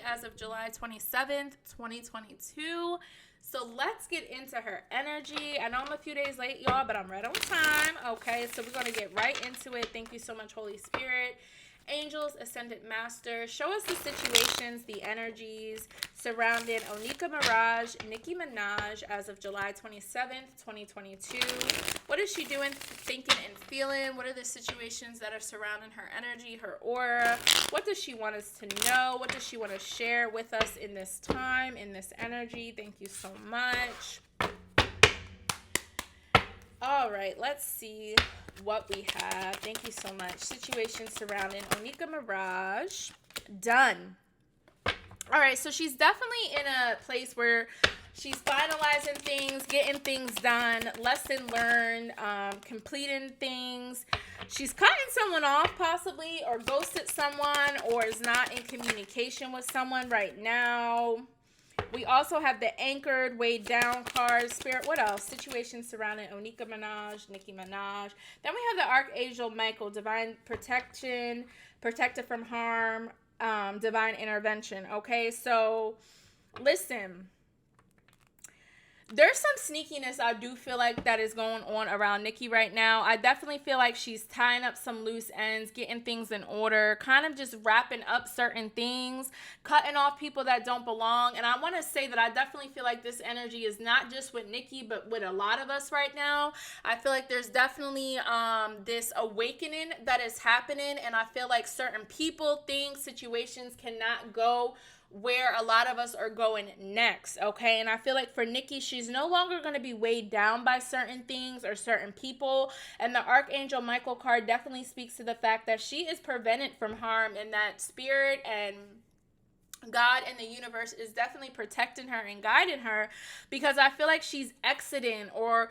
as of July 27th, 2022. So let's get into her energy. I know I'm a few days late, y'all, but I'm right on time. Okay, so we're going to get right into it. Thank you so much, Holy Spirit. Angels, Ascended Master, show us the situations, the energies surrounding Nicki Minaj as of July 27th, 2022. What is she doing, thinking, and feeling? What are the situations that are surrounding her energy, her aura? What does she want us to know? What does she want to share with us in this time, in this energy? Thank you so much. All right, let's see what we have. Thank you so much. Situation surrounding Nicki Minaj. Done. All right, so she's definitely in a place where she's finalizing things, getting things done, lesson learned, completing things. She's cutting someone off possibly, or ghosted someone, or is not in communication with someone right now. We also have the anchored, weighed down card. Spirit, what else? Situations surrounding Nicki Minaj. Then we have the Archangel Michael, divine protection, protected from harm, divine intervention. Okay, so listen. There's some sneakiness I do feel like that is going on around Nicki right now. I definitely feel like she's tying up some loose ends, getting things in order, kind of just wrapping up certain things, cutting off people that don't belong. And I want to say that I definitely feel like this energy is not just with Nicki, but with a lot of us right now. I feel like there's definitely this awakening that is happening. And I feel like certain people, things, situations cannot go where a lot of us are going next, okay? And I feel like for Nicki, she's no longer going to be weighed down by certain things or certain people. And the Archangel Michael card definitely speaks to the fact that she is prevented from harm, and that spirit and God and the universe is definitely protecting her and guiding her, because I feel like she's exiting or,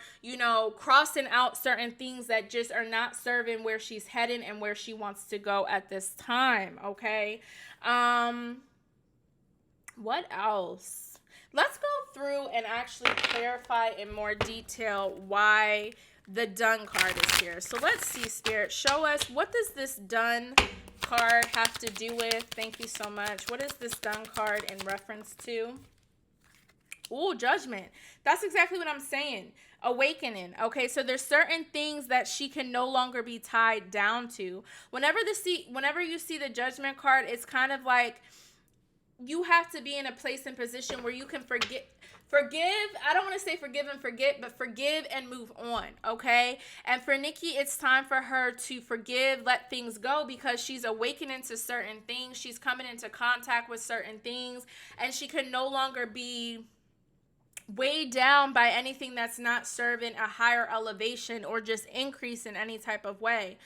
crossing out certain things that just are not serving where she's heading and where she wants to go at this time, okay? What else? Let's go through and actually clarify in more detail why the done card is here. So let's see, Spirit. Show us, what does this done card have to do with? Thank you so much. What is this done card in reference to? Ooh, judgment. That's exactly what I'm saying. Awakening. Okay, so there's certain things that she can no longer be tied down to. Whenever you see the judgment card, it's kind of like you have to be in a place and position where you can forgive. I don't want to say forgive and forget, but forgive and move on, okay? And for Nicki, it's time for her to forgive, let things go, because she's awakening to certain things. She's coming into contact with certain things, and she can no longer be weighed down by anything that's not serving a higher elevation or just increase in any type of way.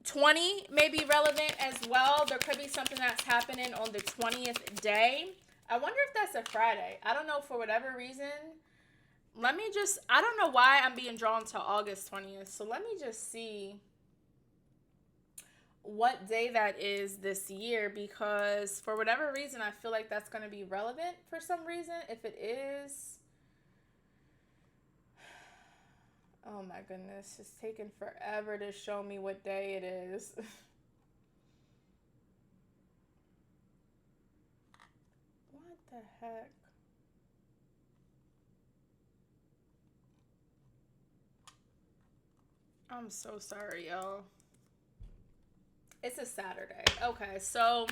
20 may be relevant as well. There could be something that's happening on the 20th day. I wonder if that's a Friday. I don't know, for whatever reason. I don't know why I'm being drawn to August 20th. So let me just see what day that is this year, because for whatever reason, I feel like that's going to be relevant for some reason. If it is... Oh my goodness, it's taking forever to show me what day it is. What the heck? I'm so sorry, y'all. It's a Saturday. Okay, so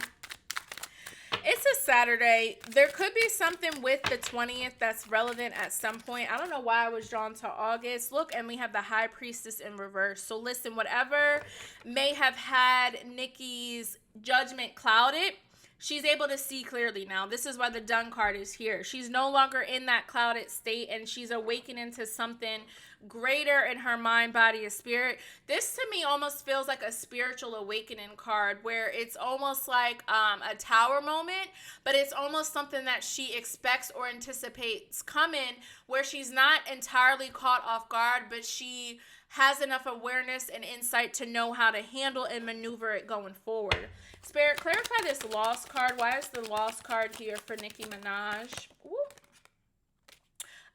it's a Saturday. There could be something with the 20th that's relevant at some point. I don't know why I was drawn to August. Look, and we have the High Priestess in reverse. So listen, whatever may have had Nicki's judgment clouded, she's able to see clearly now. This is why the done card is here. She's no longer in that clouded state, and she's awakening to something greater in her mind, body, and spirit. This to me almost feels like a spiritual awakening card, where it's almost like a tower moment, but it's almost something that she expects or anticipates coming, where she's not entirely caught off guard, but she has enough awareness and insight to know how to handle and maneuver it going forward. Spirit, clarify this lost card. Why is the lost card here for Nicki Minaj? Woo.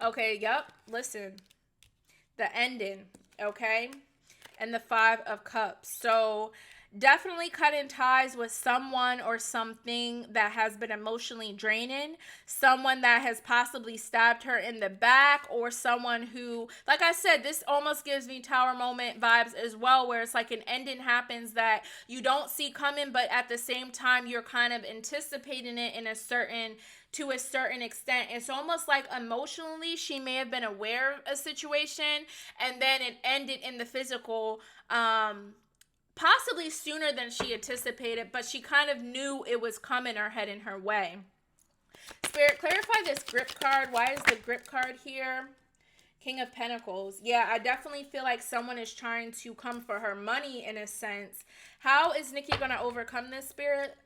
Okay, yep. Listen. The ending, okay? And the 5 of Cups. So Definitely cutting ties with someone or something that has been emotionally draining, someone that has possibly stabbed her in the back, or someone who, like I said, this almost gives me Tower Moment vibes as well, where it's like an ending happens that you don't see coming, but at the same time, you're kind of anticipating it in a certain to a certain extent. It's almost like emotionally she may have been aware of a situation, and then it ended in the physical, possibly sooner than she anticipated, but she kind of knew it was coming or heading her way. Spirit, clarify this grip card. Why is the grip card here? King of Pentacles. Yeah, I definitely feel like someone is trying to come for her money in a sense. How is Nicki going to overcome this, Spirit?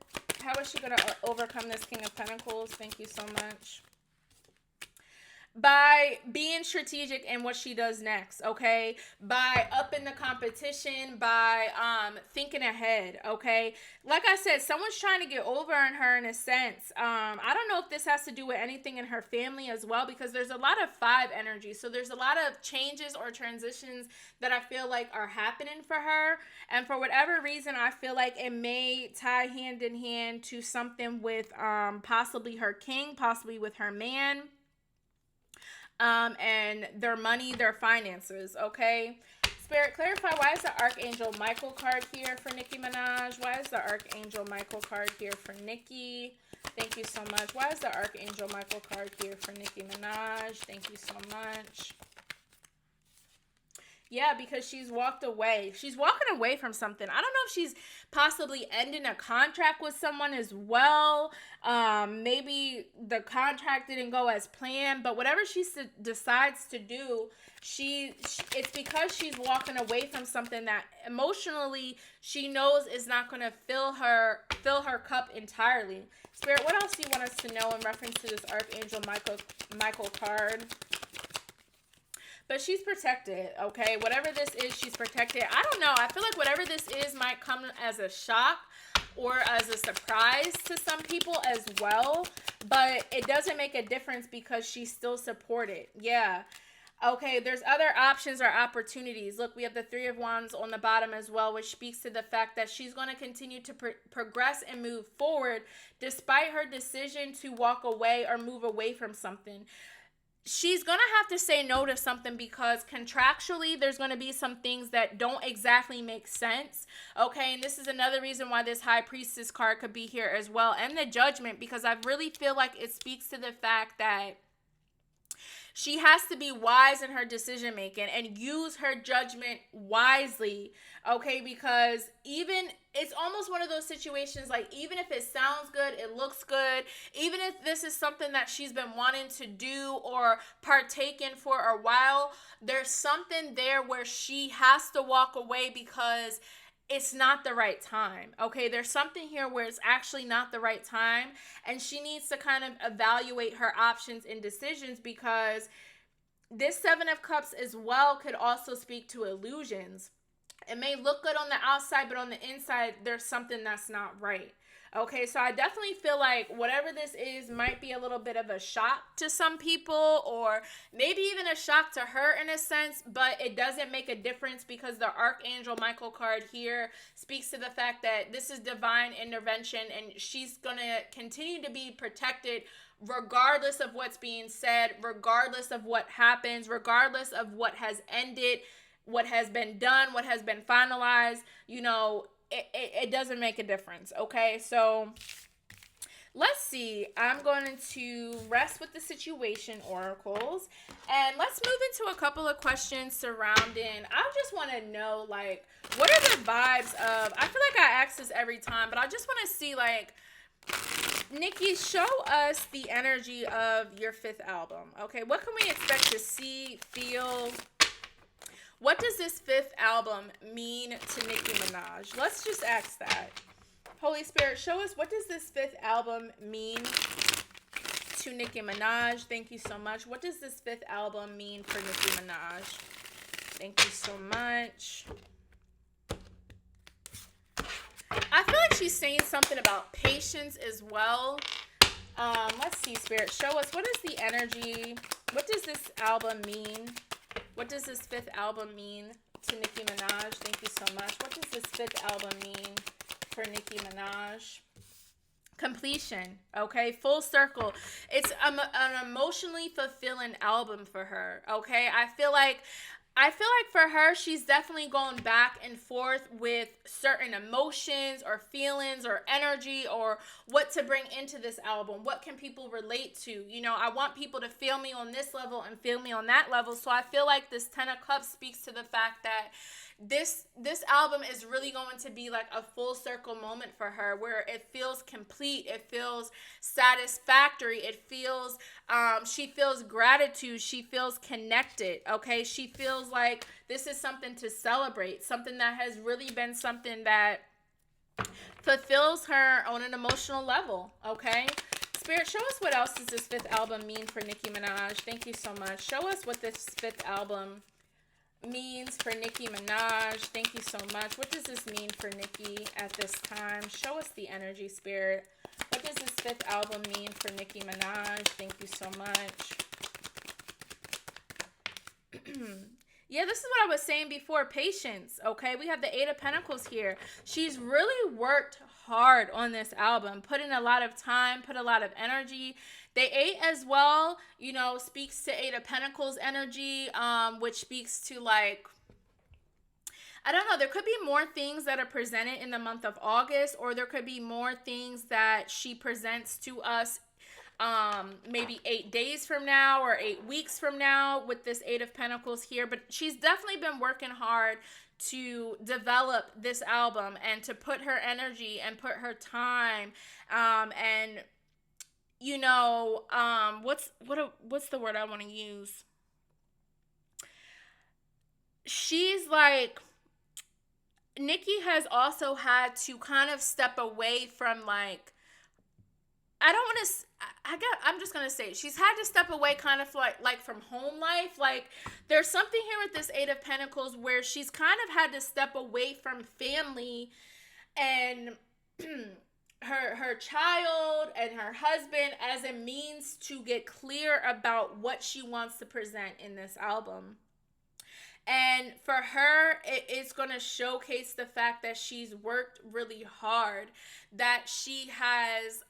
How is she going to overcome this King of Pentacles? Thank you so much. By being strategic in what she does next, okay? By upping the competition, by thinking ahead, okay? Like I said, someone's trying to get over on her in a sense. I don't know if this has to do with anything in her family as well, because there's a lot of 5 energy. So there's a lot of changes or transitions that I feel like are happening for her. And for whatever reason, I feel like it may tie hand in hand to something with possibly her king, possibly with her man. And their money, their finances, okay? Spirit, clarify, why is the Archangel Michael card here for Nicki Minaj? Why is the Archangel Michael card here for Nicki? Thank you so much. Why is the Archangel Michael card here for Nicki Minaj? Thank you so much. Yeah, because she's walked away. She's walking away from something. I don't know if she's possibly ending a contract with someone as well. Maybe the contract didn't go as planned, but whatever she decides to do, it's because she's walking away from something that emotionally she knows is not going to fill her cup entirely. Spirit, what else do you want us to know in reference to this Archangel Michael card? But she's protected, okay? Whatever this is, she's protected. I don't know. I feel like whatever this is might come as a shock or as a surprise to some people as well. But it doesn't make a difference because she's still supported. Yeah. Okay, there's other options or opportunities. Look, we have the 3 of Wands on the bottom as well, which speaks to the fact that she's going to continue to progress and move forward despite her decision to walk away or move away from something. She's going to have to say no to something because contractually there's going to be some things that don't exactly make sense. Okay, and this is another reason why this High Priestess card could be here as well. And the Judgment, because I really feel like it speaks to the fact that she has to be wise in her decision making and use her judgment wisely, okay? Because it's almost one of those situations, like, even if it sounds good, it looks good, even if this is something that she's been wanting to do or partake in for a while, there's something there where she has to walk away because it's not the right time, okay? There's something here where it's actually not the right time, and she needs to kind of evaluate her options and decisions, because this 7 of Cups as well could also speak to illusions. It may look good on the outside, but on the inside, there's something that's not right. Okay, so I definitely feel like whatever this is might be a little bit of a shock to some people, or maybe even a shock to her in a sense, but it doesn't make a difference because the Archangel Michael card here speaks to the fact that this is divine intervention and she's going to continue to be protected regardless of what's being said, regardless of what happens, regardless of what has ended, what has been done, what has been finalized. You know, it doesn't make a difference, okay? So let's see. I'm going to rest with the situation oracles, and let's move into a couple of questions surrounding. I just want to know, like, what are the vibes of, I feel like I ask this every time, but I just want to see, like, Nicki, show us the energy of your 5th album, okay? What can we expect to see, feel? What does this 5th album mean to Nicki Minaj? Let's just ask that. Holy Spirit, show us, what does this 5th album mean to Nicki Minaj? Thank you so much. What does this 5th album mean for Nicki Minaj? Thank you so much. I feel like she's saying something about patience as well. Let's see, Spirit, show us, what is the energy? What does this album mean? What does this 5th album mean to Nicki Minaj. Thank you so much. What does this fifth album mean for Nicki Minaj? Completion. Okay, full circle. It's an emotionally fulfilling album for her. Okay, I feel like for her, she's definitely going back and forth with certain emotions or feelings or energy or what to bring into this album. What can people relate to? You know, I want people to feel me on this level and feel me on that level. So I feel like this Ten of Cups speaks to the fact that this album is really going to be like a full circle moment for her, where it feels complete, it feels satisfactory, it feels she feels gratitude, she feels connected. Okay, she feels like this is something to celebrate, something that has really been something that fulfills her on an emotional level. Okay, Spirit, show us what else does this fifth album mean for Nicki Minaj. Thank you so much. Show us what this fifth album means for Nicki Minaj. Thank you so much. What does this mean for Nicki at this time? Show us the energy, Spirit. What does this fifth album mean for Nicki Minaj? Thank you so much. Yeah, this is what I was saying before. Patience, okay? We have the Eight of Pentacles here. She's really worked hard on this album, put in a lot of time, put a lot of energy. The Eight as well, you know, speaks to Eight of Pentacles energy, which speaks to, like, I don't know, there could be more things that are presented in the month of August, or there could be more things that she presents to us maybe 8 days from now or 8 weeks from now with this Eight of Pentacles here. But she's definitely been working hard to develop this album and to put her energy and put her time and you know, what's the word I want to use? She's like, Nicki has also had to kind of step away from, like, I don't want to, I'm just going to say, she's had to step away kind of like from home life. Like, there's something here with this Eight of Pentacles where she's kind of had to step away from family and her child and her husband as a means to get clear about what she wants to present in this album. And for her, it's going to showcase the fact that she's worked really hard, that she has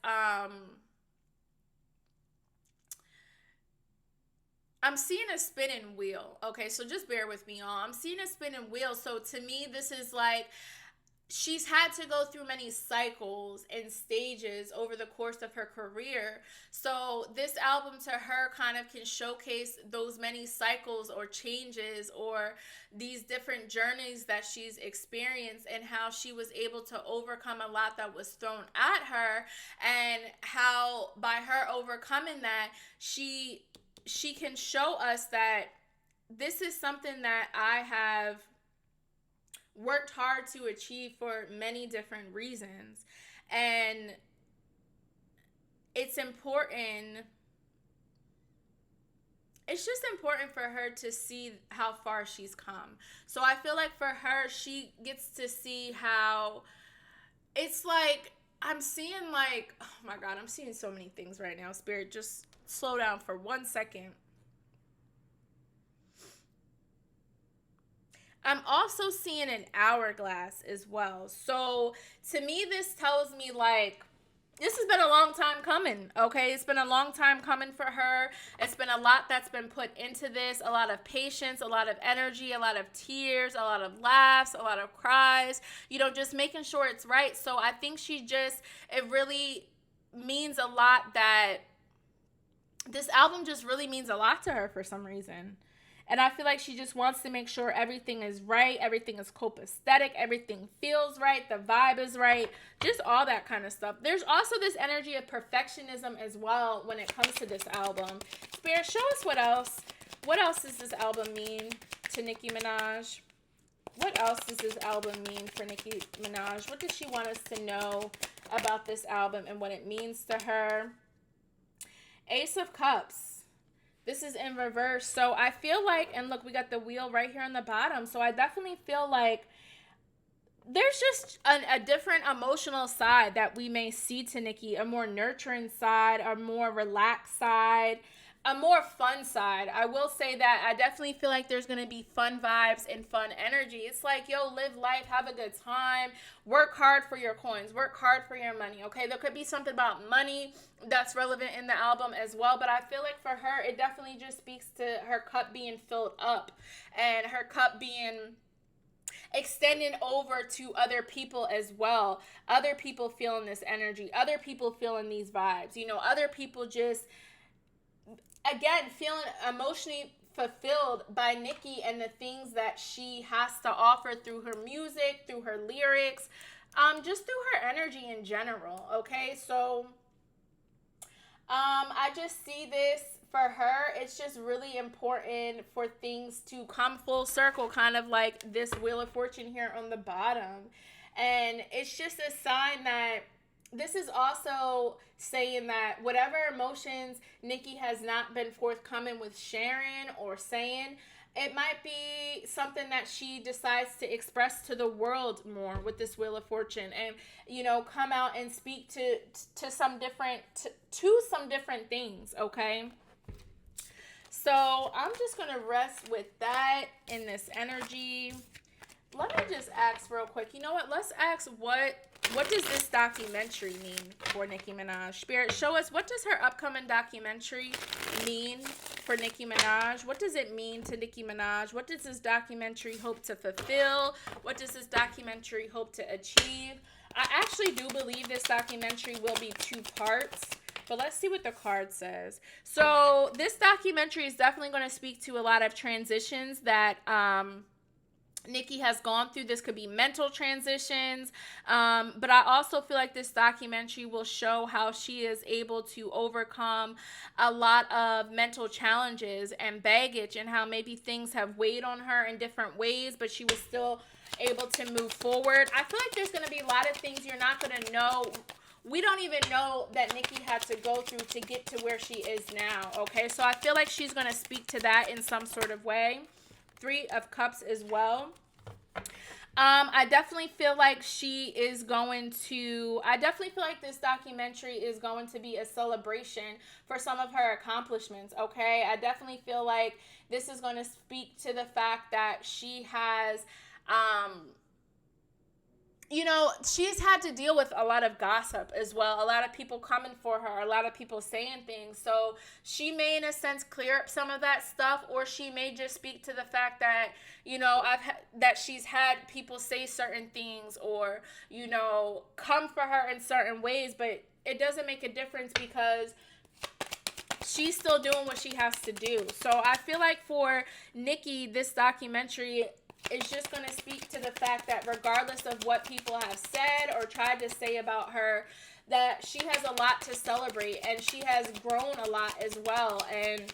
I'm seeing a spinning wheel. Okay, so just bear with me, y'all. I'm seeing a spinning wheel. So to me, this is like she's had to go through many cycles and stages over the course of her career. So this album to her kind of can showcase those many cycles or changes or these different journeys that she's experienced, and how she was able to overcome a lot that was thrown at her, and how by her overcoming that, she can show us that this is something that I have worked hard to achieve for many different reasons. And it's important. It's just important for her to see how far she's come. So I feel like for her, she gets to see how it's like, I'm seeing like, oh my God, I'm seeing so many things right now. Spirit, just slow down for 1 second. I'm also seeing an hourglass as well. So to me, this tells me like, this has been a long time coming, okay? It's been a long time coming for her. It's been a lot that's been put into this, a lot of patience, a lot of energy, a lot of tears, a lot of laughs, a lot of cries, you know, just making sure it's right. So I think it really means a lot that this album just really means a lot to her for some reason. And I feel like she just wants to make sure everything is right, everything is copacetic, everything feels right, the vibe is right, just all that kind of stuff. There's also this energy of perfectionism as well when it comes to this album. Spirit, show us what else. What else does this album mean to Nicki Minaj? What else does this album mean for Nicki Minaj? What does she want us to know about this album and what it means to her? Ace of Cups. This is in reverse. So I feel like, and look, we got the wheel right here on the bottom. So I definitely feel like there's just a different emotional side that we may see to Nicki, a more nurturing side, a more relaxed side. a more fun side. I will say that I definitely feel like there's gonna be fun vibes and fun energy. It's like, yo, live life, have a good time, work hard for your coins, work hard for your money. Okay, there could be something about money that's relevant in the album as well, but I feel like for her, it definitely just speaks to her cup being filled up and her cup being extending over to other people as well. Other people feeling this energy, other people feeling these vibes, other people just, again, feeling emotionally fulfilled by Nicki and the things that she has to offer through her music, through her lyrics, just through her energy in general. Okay, so I just see this for her. It's just really important for things to come full circle, kind of like this Wheel of Fortune here on the bottom. And it's just a sign that this is also saying that whatever emotions Nicki has not been forthcoming with sharing or saying, it might be something that she decides to express to the world more with this Wheel of Fortune, and come out and speak to some different to some different things. Okay, so I'm just gonna rest with that in this energy. Let me just ask real quick. You know what? Let's ask what does this documentary mean for Nicki Minaj? Spirit, show us, what does her upcoming documentary mean for Nicki Minaj? What does it mean to Nicki Minaj? What does this documentary hope to fulfill? What does this documentary hope to achieve? I actually do believe this documentary will be 2 parts. But let's see what the card says. So this documentary is definitely going to speak to a lot of transitions that Nicki has gone through. This could be mental transitions, but I also feel like this documentary will show how she is able to overcome a lot of mental challenges and baggage, and how maybe things have weighed on her in different ways, but she was still able to move forward. I feel like there's going to be a lot of things you're not going to know. We don't even know that Nicki had to go through to get to where she is now. Okay, so I feel like she's going to speak to that in some sort of way. 3 of Cups as well. I definitely feel like I definitely feel like this documentary is going to be a celebration for some of her accomplishments. Okay, I definitely feel like this is going to speak to the fact that she has, she's had to deal with a lot of gossip as well. A lot of people coming for her, a lot of people saying things. So she may, in a sense, clear up some of that stuff, or she may just speak to the fact that, that she's had people say certain things, or, come for her in certain ways. But it doesn't make a difference because she's still doing what she has to do. So I feel like for Nicki, this documentary is just going to speak to the fact that regardless of what people have said or tried to say about her, that she has a lot to celebrate, and she has grown a lot as well. And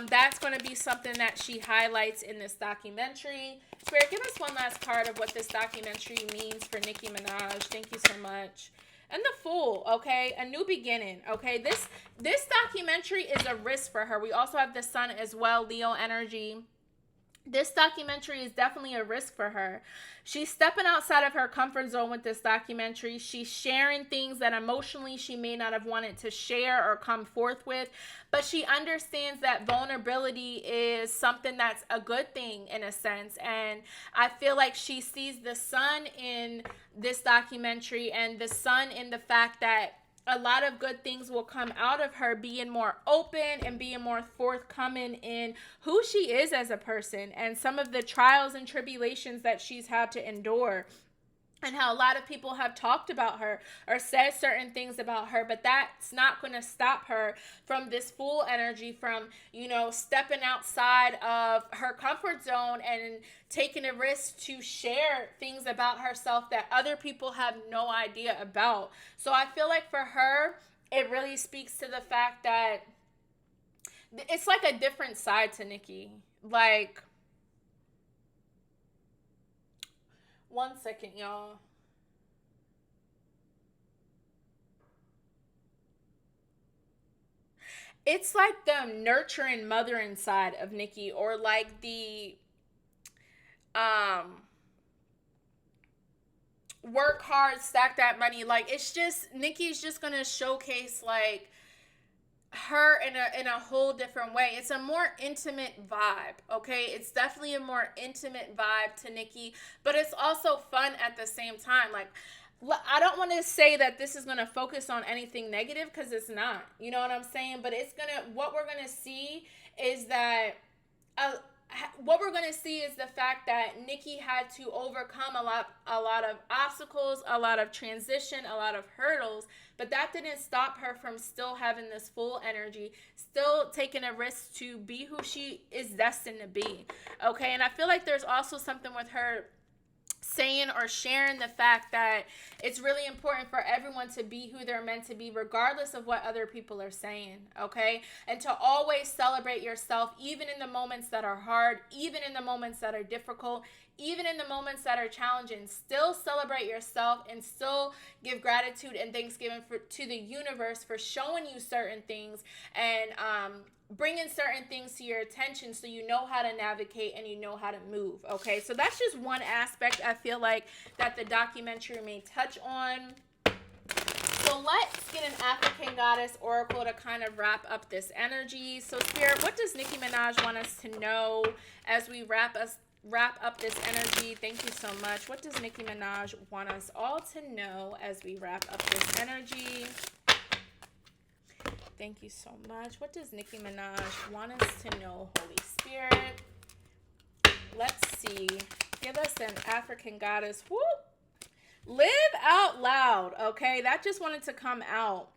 that's going to be something that she highlights in this documentary. Spirit, give us one last card of what this documentary means for Nicki Minaj. Thank you so much. And the Fool, okay? A new beginning, okay? This documentary is a risk for her. We also have the Sun as well, Leo energy. This documentary is definitely a risk for her. She's stepping outside of her comfort zone with this documentary. She's sharing things that emotionally she may not have wanted to share or come forth with, but she understands that vulnerability is something that's a good thing in a sense. And I feel like she sees the sun in this documentary, and the sun in the fact that a lot of good things will come out of her being more open and being more forthcoming in who she is as a person, and some of the trials and tribulations that she's had to endure, and how a lot of people have talked about her or said certain things about her, but that's not going to stop her from this Fool energy, from, stepping outside of her comfort zone and taking a risk to share things about herself that other people have no idea about. So I feel like for her, it really speaks to the fact that it's like a different side to Nicki. Like, one second, y'all. It's like the nurturing, mothering side of Nicki, or like the work hard, stack that money. Like, it's just, Nicki's just gonna showcase like her in a whole different way. It's a more intimate vibe, okay? It's definitely a more intimate vibe to Nicki, but it's also fun at the same time. Like, I don't want to say that this is going to focus on anything negative, because it's not. You know what I'm saying? But it's going to, what we're going to see is that what we're going to see is the fact that Nicki had to overcome a lot of obstacles, a lot of transition, a lot of hurdles, but that didn't stop her from still having this full energy, still taking a risk to be who she is destined to be. Okay? And I feel like there's also something with her saying or sharing the fact that it's really important for everyone to be who they're meant to be, regardless of what other people are saying, okay? And to always celebrate yourself, even in the moments that are hard, even in the moments that are difficult, even in the moments that are challenging. Still celebrate yourself and still give gratitude and thanksgiving to the universe for showing you certain things and bringing certain things to your attention, so you know how to navigate and you know how to move. Okay, so that's just one aspect I feel like that the documentary may touch on. So let's get an African goddess oracle to kind of wrap up this energy. So Spirit, what does Nicki Minaj want us to know as we wrap up this energy? Thank you so much. What does Nicki Minaj want us all to know as we wrap up this energy? Thank you so much. What does Nicki Minaj want us to know, Holy Spirit? Let's see. Give us an African goddess. Whoop. Live out loud. Okay, that just wanted to come out.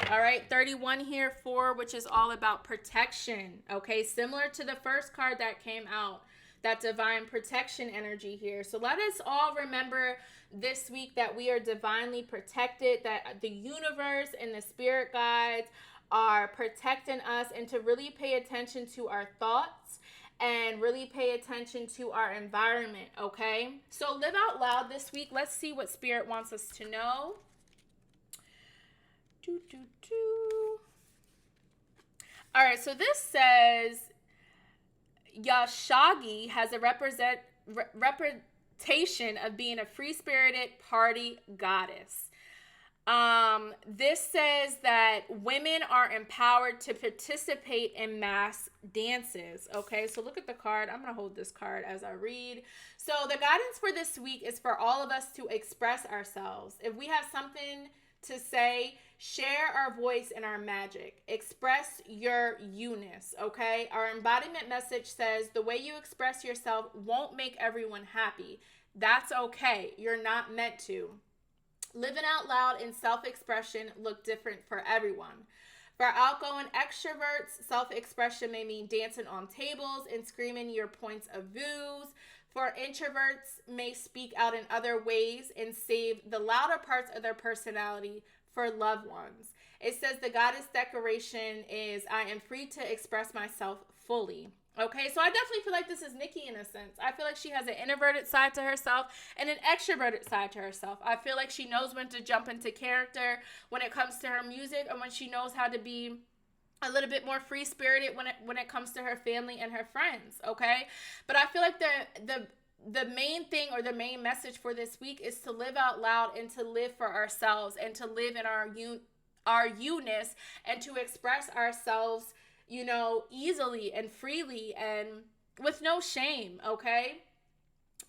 All right, 31 here, 4, which is all about protection. Okay, similar to the first card that came out, that divine protection energy here. So let us all remember this week that we are divinely protected, that the universe and the spirit guides are protecting us, and to really pay attention to our thoughts and really pay attention to our environment, okay? So live out loud this week. Let's see what Spirit wants us to know. All right, so this says Yashagi has a reputation of being a free-spirited party goddess. This says that women are empowered to participate in mass dances. Okay, so look at the card. I'm going to hold this card as I read. So the guidance for this week is for all of us to express ourselves. If we have something to say, share our voice and our magic. Express your you-ness, okay? Our embodiment message says the way you express yourself won't make everyone happy. That's okay. You're not meant to. Living out loud and self-expression look different for everyone. For outgoing extroverts, self-expression may mean dancing on tables and screaming your points of views. For introverts, may speak out in other ways and save the louder parts of their personality for loved ones. It says the goddess decoration is, I am free to express myself fully. Okay, so I definitely feel like this is Nicki in a sense. I feel like she has an introverted side to herself and an extroverted side to herself. I feel like she knows when to jump into character when it comes to her music, and when she knows how to be a little bit more free-spirited when it comes to her family and her friends, okay? But I feel like the main thing, or the main message for this week, is to live out loud and to live for ourselves and to live in our you-ness and to express ourselves, you know, easily and freely and with no shame, okay?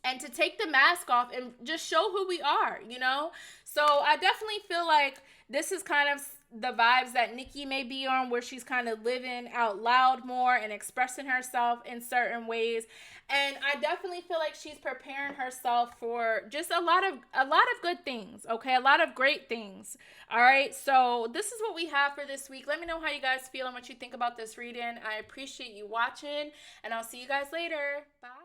And to take the mask off and just show who we are, you know? So I definitely feel like this is kind of the vibes that Nicki may be on, where she's kind of living out loud more and expressing herself in certain ways. And I definitely feel like she's preparing herself for just a lot of good things, okay? A lot of great things. All right, so this is what we have for this week. Let me know how you guys feel and what you think about this reading. I appreciate you watching, and I'll see you guys later. Bye.